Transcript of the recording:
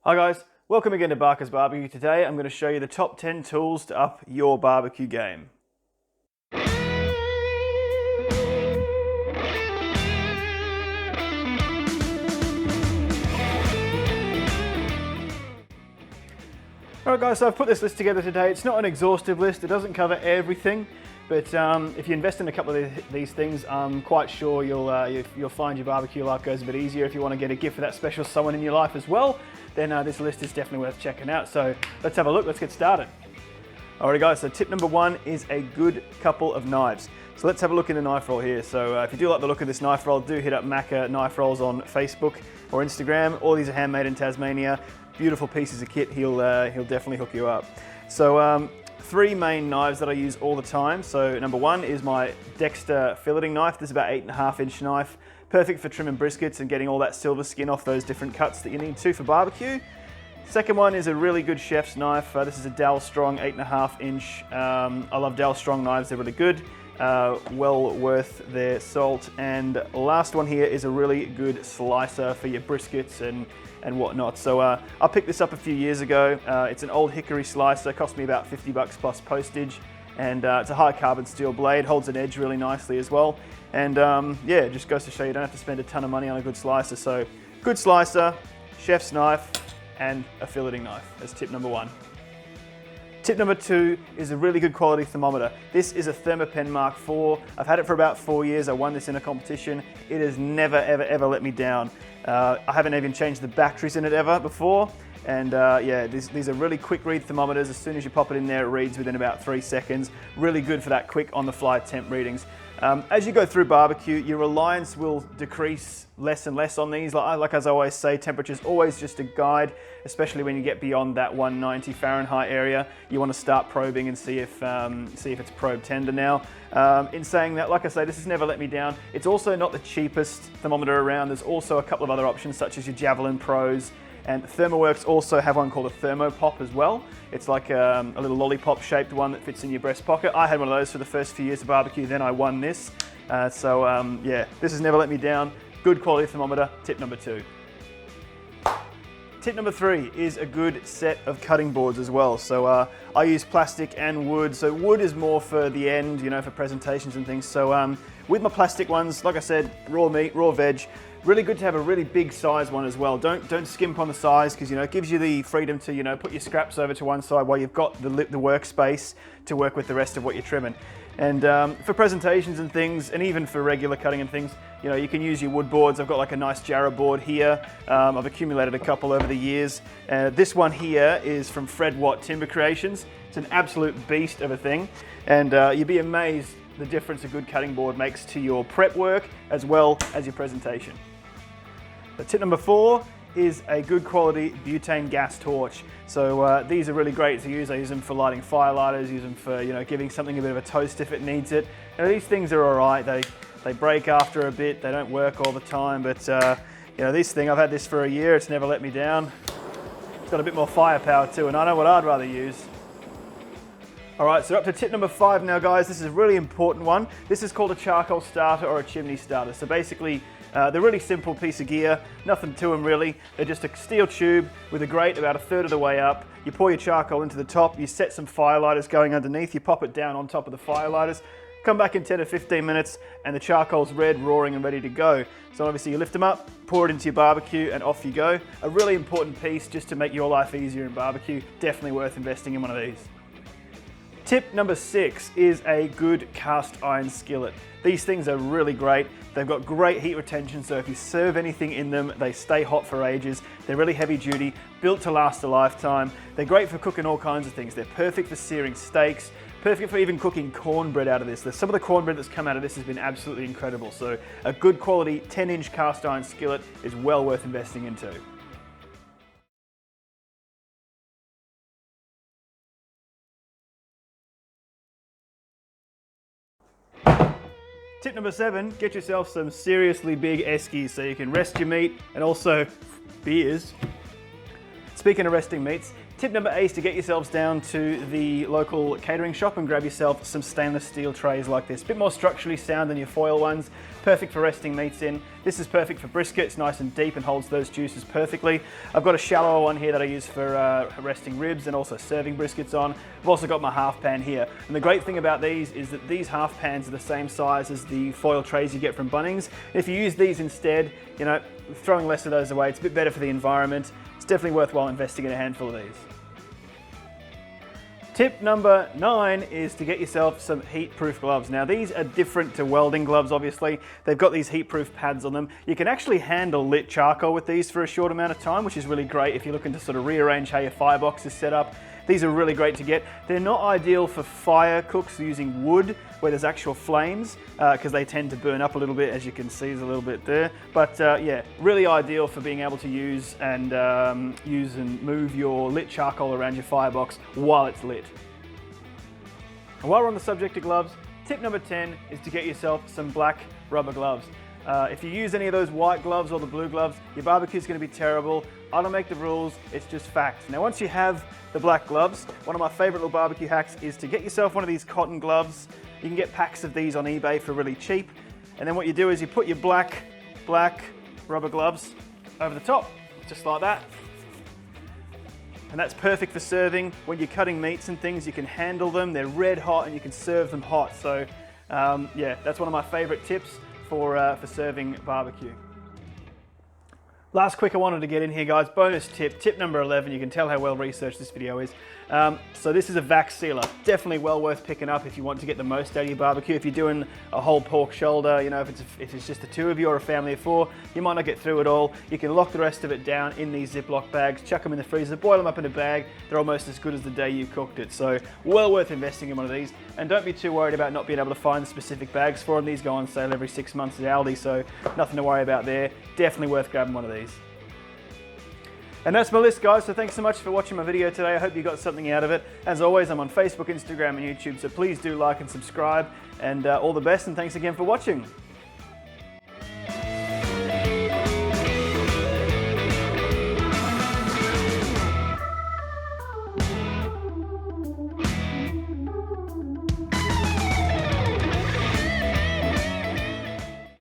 Hi guys, welcome again to Barker's Barbecue. Today I'm going to show you the top 10 tools to up your barbecue game. Alright guys, so I've put this list together today. It's not an exhaustive list, it doesn't cover everything, but if you invest in a couple of these things, I'm quite sure you'll find your barbecue life goes a bit easier. If you want to get a gift for that special someone in your life as well, then this list is definitely worth checking out. So let's have a look, let's get started. Alright guys, so tip number one is a good couple of knives. So let's have a look in the knife roll here. So if you do like the look of this knife roll, do hit up Macca Knife Rolls on Facebook or Instagram. All these are handmade in Tasmania. Beautiful pieces of kit, he'll definitely hook you up. So three main knives that I use all the time. So number one is my Dexter filleting knife. This is about 8.5-inch knife. Perfect for trimming briskets and getting all that silver skin off those different cuts that you need to for barbecue. Second one is a really good chef's knife. This is a Dal Strong 8.5-inch. I love Dal Strong knives, they're really good. Well worth their salt. And last one here is a really good slicer for your briskets and whatnot. So I picked this up a few years ago. It's an old hickory slicer, cost me about $50 plus postage. And it's a high carbon steel blade, holds an edge really nicely as well. And yeah, it just goes to show you don't have to spend a ton of money on a good slicer. So good slicer, chef's knife, and a filleting knife as tip number one. Tip number two is a really good quality thermometer. This is a Thermopen Mark IV. I've had it for about 4 years. I won this in a competition. It has never, ever let me down. I haven't even changed the batteries in it ever before. And yeah, these are really quick read thermometers. As soon as you pop it in there, it reads within about 3 seconds. Really good for that quick on the fly temp readings. As you go through barbecue, your reliance will decrease less and less on these. Like as I always say, temperature's always just a guide, especially when you get beyond that 190 Fahrenheit area. You want to start probing and see if it's probe tender now. In saying that, like I say, this has never let me down. It's also not the cheapest thermometer around. There's also a couple of other options such as your Javelin Pros. And ThermoWorks also have one called a Thermopop as well. It's like a little lollipop shaped one that fits in your breast pocket. I had one of those for the first few years of barbecue, then I won this. Yeah, this has never let me down. Good quality thermometer, tip number two. Tip number three is a good set of cutting boards as well. So I use plastic and wood. So wood is more for the end, you know, for presentations and things. So with my plastic ones, like I said, raw meat, raw veg, really good to have a really big size one as well. Don't skimp on the size because, you know, it gives you the freedom to, you know, put your scraps over to one side while you've got the workspace to work with the rest of what you're trimming. And for presentations and things, and even for regular cutting and things, you know, you can use your wood boards. I've got like a nice Jarrah board here. I've accumulated a couple over the years. This one here is from Fred Watt Timber Creations. It's an absolute beast of a thing. And you'd be amazed the difference a good cutting board makes to your prep work as well as your presentation. But tip number four is a good quality butane gas torch. So these are really great to use. I use them for lighting firelighters, use them for, you know, giving something a bit of a toast if it needs it. You know, these things are all right. They break after a bit. They don't work all the time, but you know, this thing, I've had this for a year. It's never let me down. It's got a bit more firepower too, and I know what I'd rather use. All right, so up to tip number five now, guys. This is a really important one. This is called a charcoal starter or a chimney starter. So basically, they're a really simple piece of gear, nothing to them really. They're just a steel tube with a grate about 1/3 of the way up. You pour your charcoal into the top, you set some firelighters going underneath, you pop it down on top of the firelighters, come back in 10 to 15 minutes, and the charcoal's red, roaring, and ready to go. So obviously you lift them up, pour it into your barbecue, and off you go. A really important piece just to make your life easier in barbecue. Definitely worth investing in one of these. Tip number six is a good cast iron skillet. These things are really great. They've got great heat retention, so if you serve anything in them, they stay hot for ages. They're really heavy duty, built to last a lifetime. They're great for cooking all kinds of things. They're perfect for searing steaks, perfect for even cooking cornbread out of this. Some of the cornbread that's come out of this has been absolutely incredible. So a good quality 10-inch cast iron skillet is well worth investing into. Tip number seven, get yourself some seriously big eskies so you can rest your meat and also beers. Speaking of resting meats, Tip number 8 is to get yourselves down to the local catering shop and grab yourself some stainless steel trays like this. A bit more structurally sound than your foil ones, perfect for resting meats in. This is perfect for brisket, it's nice and deep and holds those juices perfectly. I've got a shallower one here that I use for resting ribs and also serving briskets on. I've also got my half pan here. And the great thing about these is that these half pans are the same size as the foil trays you get from Bunnings. If you use these instead, you know, throwing less of those away, it's a bit better for the environment. It's definitely worthwhile investing in a handful of these. Tip number 9 is to get yourself some heat-proof gloves. Now these are different to welding gloves, obviously. They've got these heat-proof pads on them. You can actually handle lit charcoal with these for a short amount of time, which is really great if you're looking to sort of rearrange how your firebox is set up. These are really great to get. They're not ideal for fire cooks using wood where there's actual flames because they tend to burn up a little bit, as you can see there's a little bit there. But yeah, really ideal for being able to use and move your lit charcoal around your firebox while it's lit. And while we're on the subject of gloves, tip number 10 is to get yourself some black rubber gloves. If you use any of those white gloves or the blue gloves, your barbecue's going to be terrible. I don't make the rules, it's just facts. Now once you have the black gloves, one of my favorite little barbecue hacks is to get yourself one of these cotton gloves. You can get packs of these on eBay for really cheap. And then what you do is you put your black rubber gloves over the top, just like that. And that's perfect for serving. When you're cutting meats and things, you can handle them. They're red hot and you can serve them hot. So yeah, that's one of my favorite tips for serving barbecue. Last quick I wanted to get in here, guys, bonus tip, tip number 11. You can tell how well researched this video is. So this is a vac sealer. Definitely well worth picking up if you want to get the most out of your barbecue. If you're doing a whole pork shoulder, you know, if it's just the two of you or a family of 4, you might not get through it all. You can lock the rest of it down in these Ziploc bags, chuck them in the freezer, boil them up in a bag. They're almost as good as the day you cooked it. So well worth investing in one of these. And don't be too worried about not being able to find the specific bags for them. These go on sale every 6 months at Aldi, so nothing to worry about there. Definitely worth grabbing one of these. And that's my list, guys, so thanks so much for watching my video today. I hope you got something out of it. As always, I'm on Facebook, Instagram and YouTube, so please do like and subscribe. And all the best, and thanks again for watching.